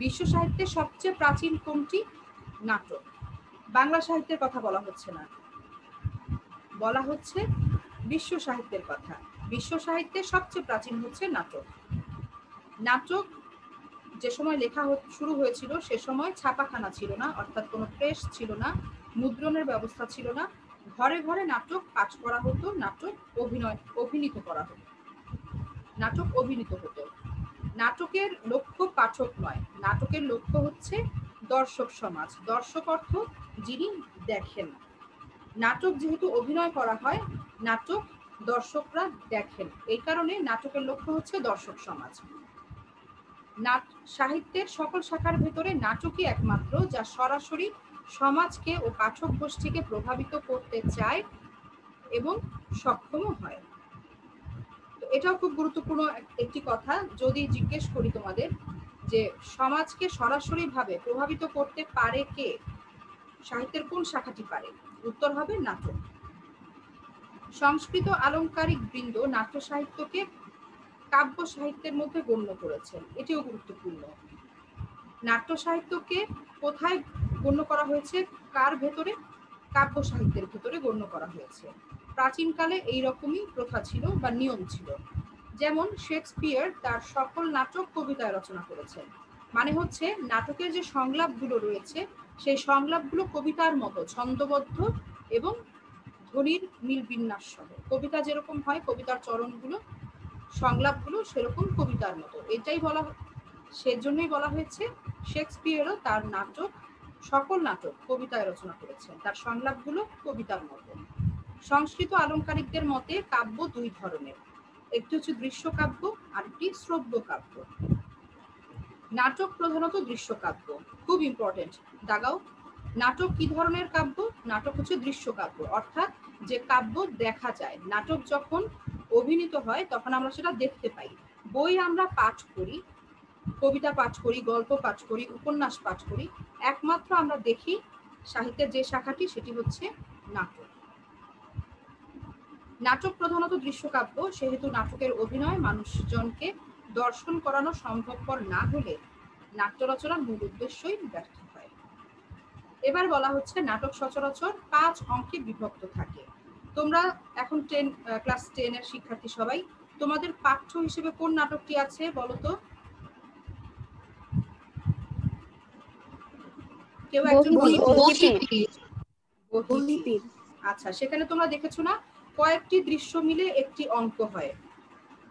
বিশ্ব সাহিত্যে সবচেয়ে প্রাচীন কোনটি? নাটক। বাংলা সাহিত্যের কথা বলা হচ্ছে না, বলা হচ্ছে বিশ্ব সাহিত্যের কথা। বিশ্ব সাহিত্যে সবচেয়ে প্রাচীন হচ্ছে নাটক। নাটক যে সময় লেখা শুরু হয়েছিল সে সময় ছাপাখানা ছিল না, অর্থাৎ কোনো প্রেস ছিল না, মুদ্রণের ব্যবস্থা ছিল না। ঘরে ঘরে নাটক পাঠ করা হতো, নাটক অভিনীত করা হতো, নাটক অভিনীত হতো। নাটকের লক্ষ্য পাঠক নয়, নাটকের লক্ষ্য হচ্ছে দর্শক সমাজ। দর্শক অর্থ যিনি দেখেন। নাটক যেহেতু অভিনয় করা হয়, নাটক দর্শকরা দেখেন, এই কারণে নাটকের লক্ষ্য হচ্ছে দর্শক সমাজ। সাহিত্যের সকল শাখার ভেতরে নাটকই একমাত্র যা সরাসরি সমাজকে ও পাঠক গোষ্ঠীকে প্রভাবিত করতে চায় এবং সক্ষমও হয়। তো এটাও খুব গুরুত্বপূর্ণ একটি কথা। যদি জিজ্ঞেস করি তোমাদের যে সমাজকে সরাসরি ভাবে প্রভাবিত করতে পারে কে, সাহিত্যের কোন শাখাটি পারে, উত্তর হবে নাটক। সংস্কৃত আলংকারিক বৃন্দ নাট্য সাহিত্যকে কাব্য সাহিত্যের মধ্যে গণ্য করেছেন, এটিও গুরুত্বপূর্ণ। নাট্য সাহিত্যকে কোথায় গণ্য করা হয়েছে, কার ভেতরে? কাব্য সাহিত্যের ভেতরে গণ্য করা হয়েছে। প্রাচীনকালে এইরকমই প্রথা ছিল বা নিয়ম ছিল। যেমন শেক্সপিয়ার তার সকল নাটক কবিতায় রচনা করেছেন, মানে হচ্ছে নাটকের যে সংলাপগুলো রয়েছে সেই সংলাপগুলো কবিতার মতো ছন্দবদ্ধ এবং ধ্বনির মিল বিন্যাস সহ। কবিতা যেরকম হয়, কবিতার চরণগুলো সংলাপগুলো সেরকম কবিতার মতো, এটাই বলা, সেজন্যই বলা হয়েছে শেক্সপিয়ারও তার নাটক, সকল নাটক কবিতায় রচনা করেছেন, তার সংলাপগুলো কবিতার মতো। সংস্কৃত আলংকারিকদের মতে কাব্য দুই ধরনের, একটি হচ্ছে দৃশ্যকাব্য আর একটি শ্রব্য কাব্য। নাটক প্রধানত দৃশ্যকাব্য, খুব ইম্পর্টেন্ট, দাগাও। নাটক কি ধরনের কাব্য? নাটক হচ্ছে দৃশ্যকাব্য, অর্থাৎ যে কাব্য দেখা যায়। নাটক যখন অভিনীত হয় তখন আমরা সেটা দেখতে পাই। বই আমরা পাঠ করি, কবিতা পাঠ করি, গল্প পাঠ করি, উপন্যাস পাঠ করি, একমাত্র আমরা দেখি সাহিত্যের যে শাখাটি সেটি হচ্ছে নাটক। নাটক প্রধানত দৃশ্যকাব্য, সেহেতু নাটকের অভিনয় মানুষজনকে দর্শন করানো সম্ভবপর না হলে নাট্য রচনার মূল উদ্দেশ্যই ব্যর্থ হয়। এবার বলা হচ্ছে নাটক সচরাচর 5 অঙ্কে বিভক্ত থাকে। তোমরা এখন ক্লাস 10 এর শিক্ষার্থী সবাই, তোমাদের পাঠ্য হিসেবে কোন নাটকটি আছে বলো তো? কেউ একজন বহিঃপীড়। আচ্ছা, সেখানে তোমরা দেখেছো না কয়েকটি দৃশ্য মিলে একটি অঙ্ক হয়।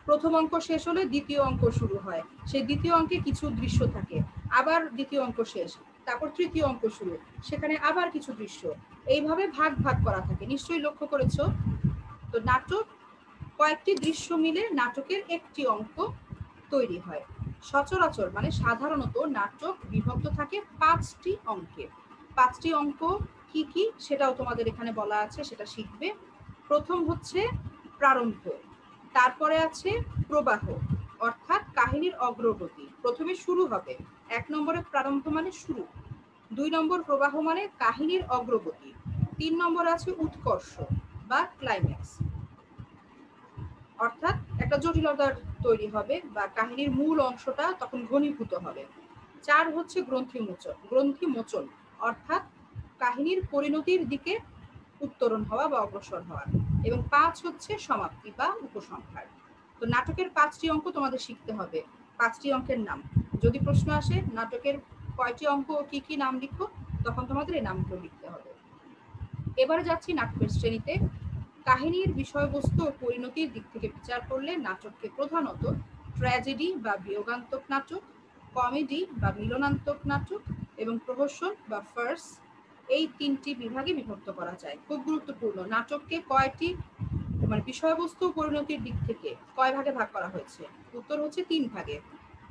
প্রথম অঙ্ক শেষ হলে দ্বিতীয় অঙ্ক শুরু হয়, সেই দ্বিতীয় অঙ্কে কিছু দৃশ্য থাকে, আবার দ্বিতীয় অঙ্ক শেষ, তারপর তৃতীয় অঙ্ক শুরু, সেখানে আবার কিছু দৃশ্য, এইভাবে ভাগ ভাগ করা থাকে, নিশ্চয়ই লক্ষ্য করেছো। তো নাটক কয়েকটি দৃশ্য মিলে নাটকের একটি অঙ্ক তৈরি হয়। সচরাচর মানে সাধারণত নাটক বিভক্ত থাকে 5টি অঙ্কে। 5টি অঙ্ক কি কি সেটাও তোমাদের এখানে বলা আছে, সেটা শিখবে। প্রথম হচ্ছে প্রারম্ভ, তারপরে আছে প্রবাহ, অর্থাৎ কাহিনীর অগ্রগতি, প্রথমে শুরু হবে। 1 নম্বরে প্রারম্ভ মানে শুরু, 2 নম্বর প্রবাহ মানে কাহিনীর অগ্রগতি, 3 নম্বর আছে উৎকর্ষ বা ক্লাইম্যাক্স, অর্থাৎ একটা জটিলতার তৈরি হবে বা কাহিনীর মূল অংশটা তখন ঘনীভূত হবে। 4 হচ্ছে গ্রন্থি মোচন, অর্থাৎ কাহিনীর পরিণতির দিকে উত্তরণ হওয়া বা অগ্রসর হওয়া। এবং 5 হচ্ছে সমাপ্তি বা উপসংহার। তো নাটকের 5টি অঙ্ক তোমাদের শিখতে হবে। 5টি অঙ্কের নাম, যদি প্রশ্ন আসে নাটকের কয়টি অঙ্ক কি কি নাম লিখো, তখন তোমাদের এই নামগুলো লিখতে হবে। এবারে যাচ্ছি নাটকের শ্রেণীতে। কাহিনীর বিষয়বস্তু ও পরিণতির দিক থেকে বিচার করলে নাটককে প্রধানত ট্র্যাজেডি বা বিয়োগান্তক নাটক, কমেডি বা মিলনান্তক নাটক এবং প্রহসন বা ফার্স, এই 3টি বিভাগে বিভক্ত করা যায়। খুব গুরুত্বপূর্ণ, নাটককে কয়টি মানে বিষয়বস্তু পরিণতির দিক থেকে কয় ভাগে ভাগ করা হয়েছে? উত্তর হচ্ছে 3 ভাগে।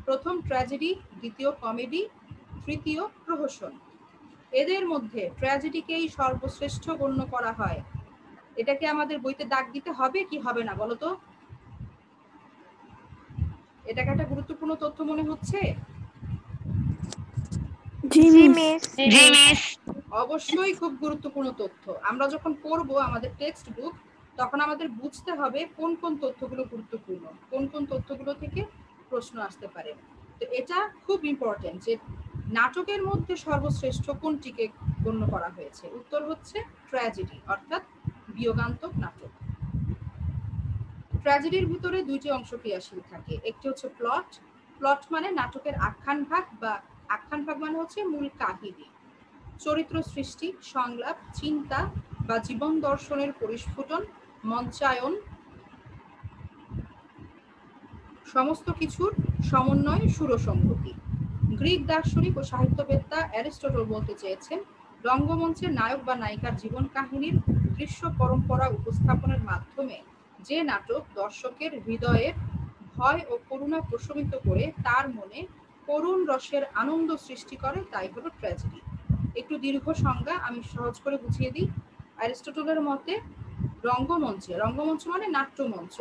প্রথম ট্র্যাজেডি, দ্বিতীয় কমেডি, তৃতীয় প্রহসন। এদের মধ্যে ট্র্যাজেডিকেই সর্বশ্রেষ্ঠ গণ্য করা হয়। এটাকে আমাদের বইতে দাগ দিতে হবে কি হবে না বলো তো? এটাকে একটা গুরুত্বপূর্ণ তথ্য মনে হচ্ছে? অবশ্যই খুব গুরুত্বপূর্ণ তথ্য। আমরা যখন পড়বো আমাদের টেক্সট বুক, তখন আমাদের বুঝতে হবে কোন কোন তথ্যগুলো গুরুত্বপূর্ণ, কোন কোন তথ্যগুলো থেকে প্রশ্ন আসতে পারে। তো এটা খুব ইম্পর্টেন্ট যে নাটকের মধ্যে সর্বশ্রেষ্ঠ কোনটিকে গণ্য করা হয়েছে। উত্তর হচ্ছে ট্র্যাজেডি, অর্থাৎ বিয়োগান্তক নাটক। ট্র্যাজেডির ভিতরে 2টি অংশ ক্রিয়াশীল থাকে, একটি হচ্ছে প্লট। প্লট মানে নাটকের আখ্যান ভাগ, বা আখ্যান ভাগ মানে হচ্ছে মূল কাহিনী, চরিত্র সৃষ্টি, সংলাপ, চিন্তা বা জীবন দর্শনের পরিস্ফুটন, মঞ্চায়ন, সমস্ত কিছুর সমন্বয়, সুরসংগতি। গ্রিক দার্শনিক ও সাহিত্যবেত্তা অ্যারিস্টটল বলতে চেয়েছেন রঙ্গমঞ্চের নায়ক বা নায়িকার জীবন কাহিনীর দৃশ্য পরম্পরা উপস্থাপনের মাধ্যমে যে নাটক দর্শকের হৃদয়ের ভয় ও করুণা প্রশমিত করে তার মনে করুণ রসের আনন্দ সৃষ্টি করে, তাই হলো ট্র্যাজেডি। একটু দীর্ঘ সংজ্ঞা, আমি সহজ করে বুঝিয়ে দিই। অ্যারিস্টটলের মতে রঙ্গমঞ্চ মানে নাট্যমঞ্চ,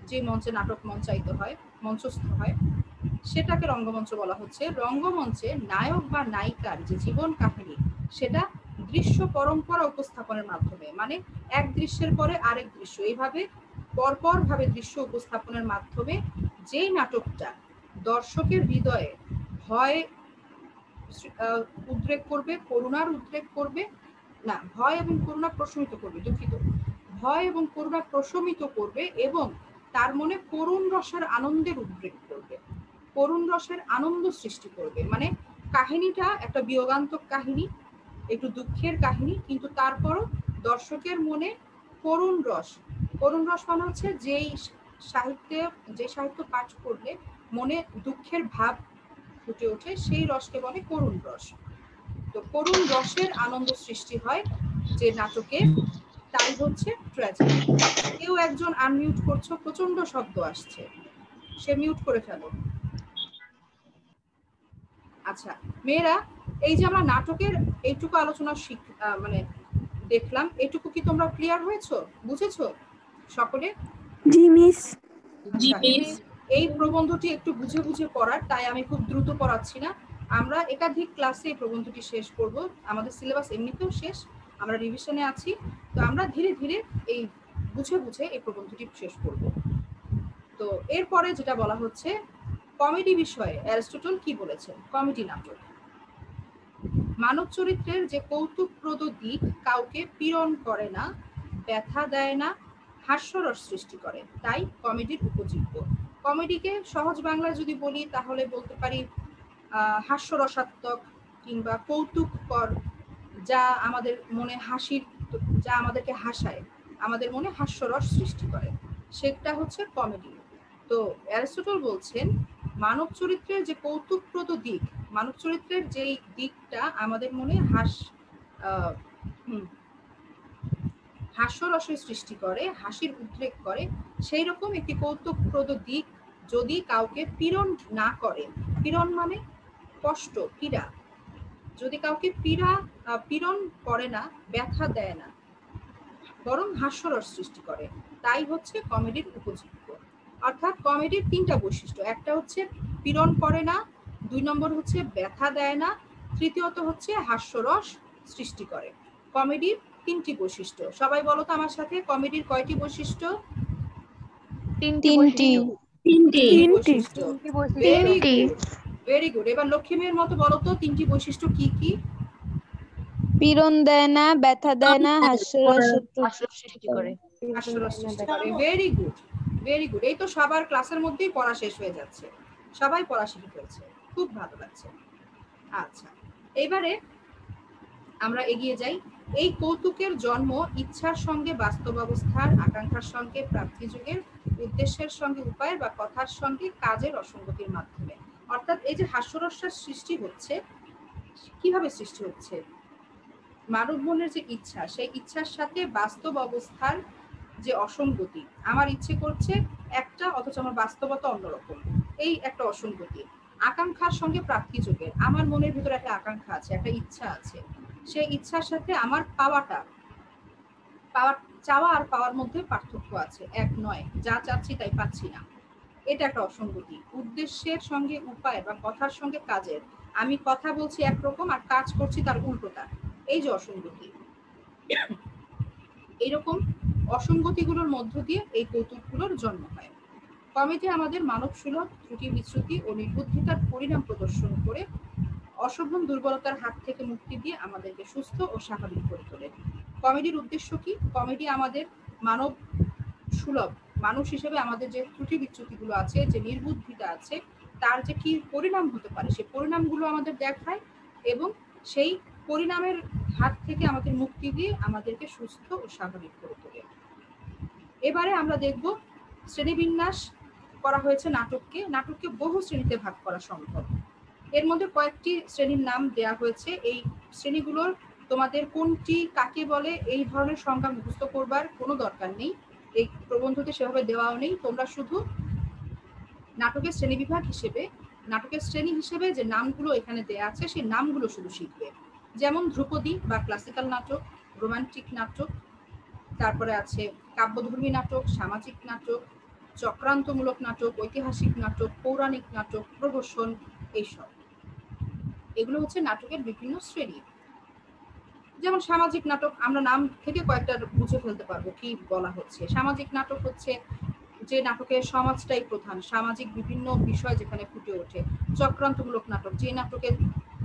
যে মঞ্চে নাটক মঞ্চায়িত হয়, মঞ্চস্থ হয়, সেটাকে রঙ্গমঞ্চ বলা হচ্ছে। রঙ্গমঞ্চে নায়ক বা নায়িকার যে জীবন কাহিনী, সেটা দৃশ্য পরম্পরা উপস্থাপনের মাধ্যমে, মানে এক দৃশ্যের পরে আরেক দৃশ্য, এইভাবে পরপর ভাবে দৃশ্য উপস্থাপনের মাধ্যমে যেই নাটকটা দর্শকের হৃদয়ে ভয় উদ্রেক করবে, করুণার উদ্রেক করবে, না, ভয় এবং করুণা প্রশমিত করবে, দুঃখিত, ভয় এবং করুণা প্রশমিত করবে এবং তার মনে করুণ রসের আনন্দের উদ্রেক করবে, করুণ রসের আনন্দ সৃষ্টি করবে। মানে কাহিনীটা একটা বিয়োগান্তক কাহিনী, একটু দুঃখের কাহিনী, কিন্তু তারপরও দর্শকের মনে করুণ রস মানে হচ্ছে যে সাহিত্য পাঠ করলে মনে দুঃখের ভাব ফুটে ওঠে, সেই রসকে বলে করুণ রস। তো করুণ রসের আনন্দ সৃষ্টি হয় যে নাটকে, তাই হচ্ছে ট্র্যাজেডি। কেউ একজন আনমিউট করছো, প্রচন্ড শব্দ আসছে, সে মিউট করে ফেলো। আচ্ছা মেয়েরা, এই যে আমরা নাটকের এইটুকু আলোচনা মানে দেখলাম, এইটুকু কি তোমরা ক্লিয়ার হয়েছো, বুঝেছো সকলে? জি মিস। এই প্রবন্ধটি একটু বুঝে বুঝে পড়ার, তাই আমি খুব দ্রুত পড়াচ্ছি না। আমরা একাধিক ক্লাসে এই প্রবন্ধটি শেষ করব, আমাদের সিলেবাস এমনিতেও শেষ, আমরা রিভিশনে আছি, তো আমরা ধীরে ধীরে এই বুঝে বুঝে এই প্রবন্ধটি শেষ করব। তো এরপরে যেটা বলা হচ্ছে কমেডি বিষয়ে অ্যারিস্টটল কি বলেছেন। কমেডি নাটক মানব চরিত্রের যে কৌতুকপ্রদ দিক কাউকে পীড়ন করে না, ব্যথা দেয় না, হাস্যরস সৃষ্টি করে, তাই কমেডির উপযোগ্য। কমেডিকে সহজ বাংলায় যদি বলি তাহলে বলতে পারি হাস্যরসাত্মক কিংবা কৌতুককর, যা আমাদের মনে যা আমাদেরকে হাসায়, আমাদের মনে হাস্যরস সৃষ্টি করে, সেটা হচ্ছে কমেডি। তো অ্যারিস্টটল বলছেন মানব চরিত্রের যে কৌতুকপ্রদ দিক, মানব চরিত্রের যেই দিকটা আমাদের মনে হাস্যরসের সৃষ্টি করে, হাসির উদ্রেক করে, সেই রকম একটি কৌতুকপ্রদ দিক যদি কাউকে পীড়ন না করে, পীড়ন মানে কষ্ট, পীড়া, যদি কাউকে পীড়ন করে না, ব্যথা দেয় না, বরং হাস্যরস সৃষ্টি করে, তাই হচ্ছে কমেডির উপযোগ্য। অর্থাৎ কমেডির তিনটা বৈশিষ্ট্য, একটা হচ্ছে পীড়ন করে না, 2 নম্বর হচ্ছে ব্যথা দেয় না, তৃতীয়ত হচ্ছে হাস্যরস সৃষ্টি করে। কমেডির 3টি বৈশিষ্ট্য। সবাই বলো তো আমার সাথে, কমেডির কয়টি বৈশিষ্ট্য? 3টি। বৈশিষ্ট্য। Very good. এবার লক্ষ্মী মেয়ের মতো বলো তো 3টি বৈশিষ্ট্য কি কি? পীড়ন দেয় না, ব্যথা দেয় না, হাস্যরস সৃষ্টি করে। Very good. এই তো সবার ক্লাসের মধ্যেই পড়া শেষ হয়ে যাচ্ছে, সবাই পড়া শিখে ফেলছে, খুব ভালো লাগছে। আচ্ছা এবারে আমরা এগিয়ে যাই। এই কৌতুকের জন্ম ইচ্ছার সঙ্গে বাস্তব অবস্থার, আকাঙ্ক্ষার সঙ্গে প্রাপ্তিযোগের, উদ্দেশ্যের সঙ্গে উপায়ের বা কথার সঙ্গে কাজের অসঙ্গতির মাধ্যমে। অর্থাৎ এই যে হাস্যরসের সৃষ্টি হচ্ছে, কিভাবে সৃষ্টি হচ্ছে? মানব মনের যে ইচ্ছা, সেই ইচ্ছার সাথে বাস্তব অবস্থার যে অসঙ্গতি, আমার ইচ্ছে করছে একটা অথচ আমার বাস্তবতা অন্যরকম, এই একটা অসঙ্গতি। আকাঙ্ক্ষার সঙ্গে প্রাপ্তিযোগের, আমার মনের ভিতরে একটা আকাঙ্ক্ষা আছে, একটা ইচ্ছা আছে, সেই ইচ্ছার সাথে আমার চাওয়া আর পাওয়ার মধ্যে পার্থক্য আছে, এক নয়, যা চাচ্ছি তাই পাচ্ছি না, এটা একটা অসঙ্গতি। উদ্দেশ্যের সঙ্গে উপায় বা কথার সঙ্গে কাজের, আমি কথা বলছি একরকম আর কাজ করছি তার উল্টোটা, এই যে অসঙ্গতি। এইরকম অসঙ্গতিগুলোর মধ্য দিয়ে এই কৌতুকগুলোর জন্ম হয়। কমেডি আমাদের মানব সুলভ ত্রুটি বিচ্যুতি ও নির্বুদ্ধিতার পরিণাম প্রদর্শন করে অশোভন দুর্বলতার হাত থেকে মুক্তি দিয়ে আমাদেরকে সুস্থ ও স্বাভাবিক করে তোলে। কমেডির উদ্দেশ্য কি? কমেডি আমাদের মানব সুলভ মানুষ হিসেবে আমাদের যে ত্রুটি বিচ্যুতিগুলো আছে, যে নির্বুদ্ধিতা আছে, তার যে কি পরিণাম হতে পারে, সেই পরিণামগুলো আমাদের দেখায় এবং সেই পরিণামের হাত থেকে আমাদের মুক্তি দিয়ে আমাদেরকে সুস্থ ও স্বাভাবিক করে তোলে। এবারে আমরা দেখব শ্রেণীবিন্যাস করা হয়েছে নাটককে বহু শ্রেণীতে ভাগ করা সম্ভব। এর মধ্যে কয়েকটি শ্রেণীর নাম দেয়া হয়েছে। এই শ্রেণীগুলোর তোমাদের কোনটি কাকে বলে এই ধরনের সংজ্ঞা মুখস্থ করবার কোনো দরকার নেই, এই প্রবন্ধতে সেভাবে দেওয়াও নেই। তোমরা শুধু নাটকের শ্রেণীবিভাগ হিসেবে নাটকের শ্রেণী হিসেবে যে নামগুলো এখানে দেয়া আছে সেই নামগুলো শুধু শিখবে। যেমন ধ্রুপদী বা ক্লাসিক্যাল নাটক, রোমান্টিক নাটক, তারপরে আছে কাব্যধর্মী নাটক, সামাজিক নাটক, চক্রান্তমূলক নাটক, ঐতিহাসিক নাটক, পৌরাণিক নাটক, প্রহসন, এইসব। এগুলো হচ্ছে নাটকের বিভিন্ন শ্রেণী। যেমন সামাজিক নাটক, আমরা নাম থেকে কয়েকটা বুঝে ফেলতে পারবো কি বলা হচ্ছে। সামাজিক নাটক হচ্ছে যে নাটকের সমাজটাই প্রধান, সামাজিক বিভিন্ন বিষয় যেখানে ফুটে ওঠে। চক্রান্তমূলক নাটক, যে নাটকে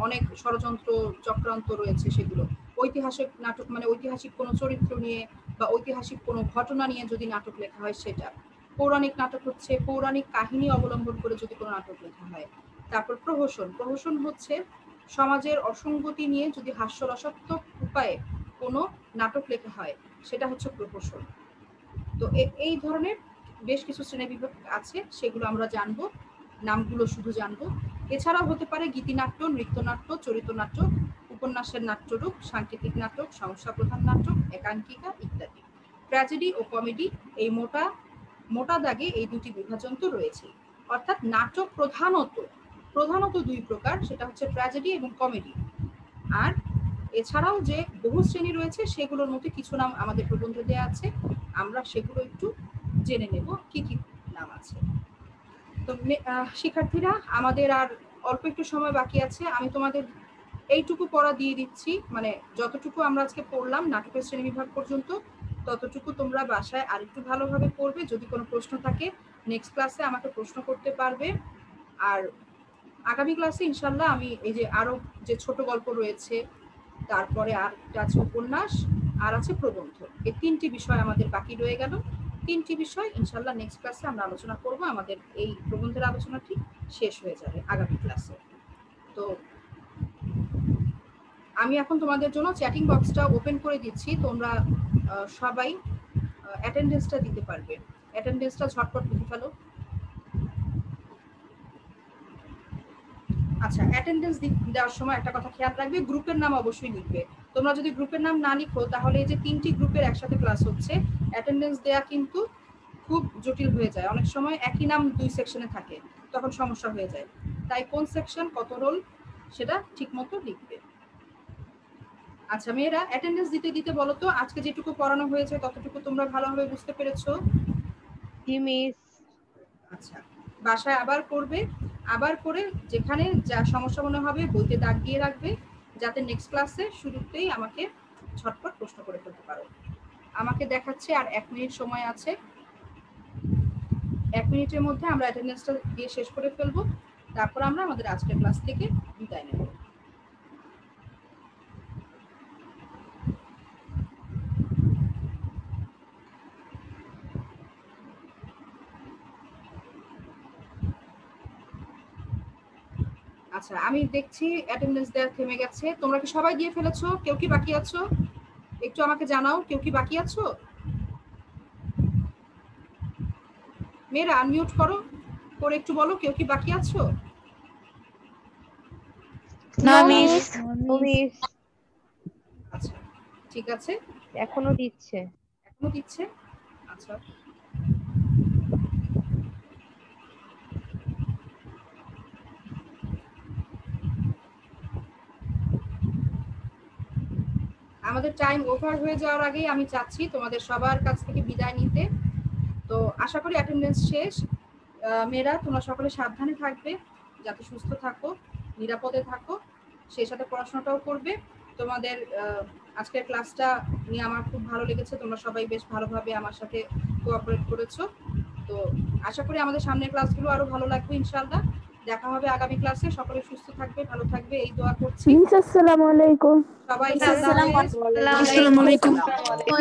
অনেক ষড়যন্ত্র চক্রান্ত রয়েছে সেগুলো। ঐতিহাসিক নাটক মানে ঐতিহাসিক কোনো চরিত্র নিয়ে বা ঐতিহাসিক কোনো ঘটনা নিয়ে যদি নাটক লেখা হয় সেটা। পৌরাণিক নাটক হচ্ছে পৌরাণিক কাহিনী অবলম্বন করে যদি কোনো নাটক লেখা হয়। তারপর প্রহসন, প্রহসন হচ্ছে সমাজের অসঙ্গতি নিয়ে যদি হাস্যরসাত্মক উপায়ে কোনো নাটক লেখা হয় সেটা হচ্ছে প্রহসন। তো এই ধরনের বেশ কিছু শ্রেণীবিভাগ আছে, সেগুলো আমরা জানবো, নামগুলো শুধু জানবো। এছাড়াও হতে পারে গীতিনাট্য, নৃত্যনাট্য, চরিত্রনাট্য, উপন্যাসের নাট্যরূপ, সাংকেতিক নাটক, সমস্যা প্রধান নাটক, একাঙ্কিকা ইত্যাদি। ট্র্যাজেডি ও কমেডি, এই মোটা দাগে এই দুটি বিভাজন তো রয়েছে। অর্থাৎ নাটক প্রধানত দুই প্রকার, সেটা হচ্ছে ট্র্যাজেডি এবং কমেডি। আর এছাড়াও যে বহু শ্রেণী রয়েছে সেগুলোর মধ্যে কিছু নাম আমাদের প্রবন্ধে দেওয়া আছে, আমরা সেগুলো একটু জেনে নেব কি কি নাম আছে। তো শিক্ষার্থীরা, আমাদের আর অল্প একটু সময় বাকি আছে। আমি তোমাদের এইটুকু পড়া দিয়ে দিচ্ছি, মানে যতটুকু আমরা আজকে পড়লাম নাটকের শ্রেণীবিভাগ পর্যন্ত, ততটুকু তোমরা বাসায় আরেকটু ভালোভাবে পড়বে। যদি কোনো প্রশ্ন থাকে নেক্সট ক্লাসে আমাকে প্রশ্ন করতে পারবে। আর আগামী ক্লাসে ইনশাল্লাহ আমি এই যে আরো যে ছোট গল্প রয়েছে, তারপরে আর আছে উপন্যাস, আর আছে প্রবন্ধ, এই তিনটি বিষয় আমাদের বাকি রয়ে গেল। তিনটি বিষয় ইনশাল্লাহ নেক্সট ক্লাসে আমরা আলোচনা করব। আমাদের এই প্রবন্ধের আলোচনাটি শেষ হয়ে যাবে আগামী ক্লাসে। তো আমি এখন তোমাদের জন্য চ্যাটিং বক্সটা ওপেন করে দিচ্ছি, তোমরা সবাই অ্যাটেন্ডেন্সটা দিতে পারবে। অ্যাটেন্ডেন্সটা ঝটপট লিখে ফেলো। আচ্ছা, অ্যাটেন্ডেন্স দেওয়ার সময় একটা কথা খেয়াল রাখবে, গ্রুপের নাম অবশ্যই লিখবে। তোমরা যদি গ্রুপের নাম না লিখো তাহলে এই যে তিনটি গ্রুপের একসাথে ক্লাস হচ্ছে, অ্যাটেন্ডেন্স দেওয়া কিন্তু খুব জটিল হয়ে যায়। অনেক সময় একই নাম দুই সেকশনে থাকে, তখন সমস্যা হয়ে যায়। তাই কোন সেকশন কত রোল সেটা ঠিকমতো লিখবে। আচ্ছা মেয়েরা, অ্যাটেন্ডেন্স দিতে দিতে বলো তো আজকে যেটুকু পড়ানো হয়েছে ততটুকু তোমরা ভালোভাবে বুঝতে পেরেছো? জি মিস। আচ্ছা, বাসায় আবার করবে, আবার করে যেখানে যা সমস্যা মনে হবে বইতে দাগ দিয়ে রাখবে, যাতে নেক্সট ক্লাসে শুরুতেই আমাকে ঝটপট প্রশ্ন করে ফেলতে পারো। আমাকে দেখাচ্ছে আর 1 মিনিট সময় আছে। 1 মিনিটের মধ্যে আমরা অ্যাটেন্ডেন্সটা দিয়ে শেষ করে ফেলবো, তারপর আমরা আমাদের আজকের ক্লাস থেকে বিদায় নেব। আচ্ছা, আমি দেখছি অ্যাটেন্ডেন্স দেওয়া থেমে গেছে। তোমরা কি সবাই দিয়ে ফেলেছো? কেউ কি বাকি আছো? একটু আমাকে জানাও, কেউ কি বাকি আছো? মেয়েরা আনমিউট করো, করে একটু বলো কেউ কি বাকি আছো? না মিস। ও মিস, আচ্ছা ঠিক আছে, এখনো দিচ্ছে। এখনো দিচ্ছে। আচ্ছা আমাদের টাইম ওভার হয়ে যাওয়ার আগেই আমি চাচ্ছি তোমাদের সবার কাছ থেকে বিদায় নিতে। তো আশা করি অ্যাটেন্ডেন্স শেষ। মেয়েরা তোমরা সকলে সাবধানে থাকবে, যাতে সুস্থ থাকো, নিরাপদে থাকো, সেই সাথে পড়াশোনাটাও করবে। তোমাদের আজকের ক্লাসটা নিয়ে আমার খুব ভালো লেগেছে, তোমরা সবাই বেশ ভালোভাবে আমার সাথে কোঅপারেট করেছো। তো আশা করি আমাদের সামনের ক্লাসগুলো আরো ভালো লাগবে ইনশাআল্লাহ। দেখা হবে আগামী ক্লাসে। সকলে সুস্থ থাকবে, ভালো থাকবে এই দোয়া করছি। মিস আসসালামু আলাইকুম। সবাই আসসালামু আসসালামু আলাইকুম।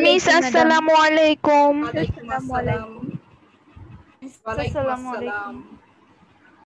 মিস আসসালামু আলাইকুম। ওয়ালাইকুম আসসালাম। ওয়ালাইকুম আসসালাম।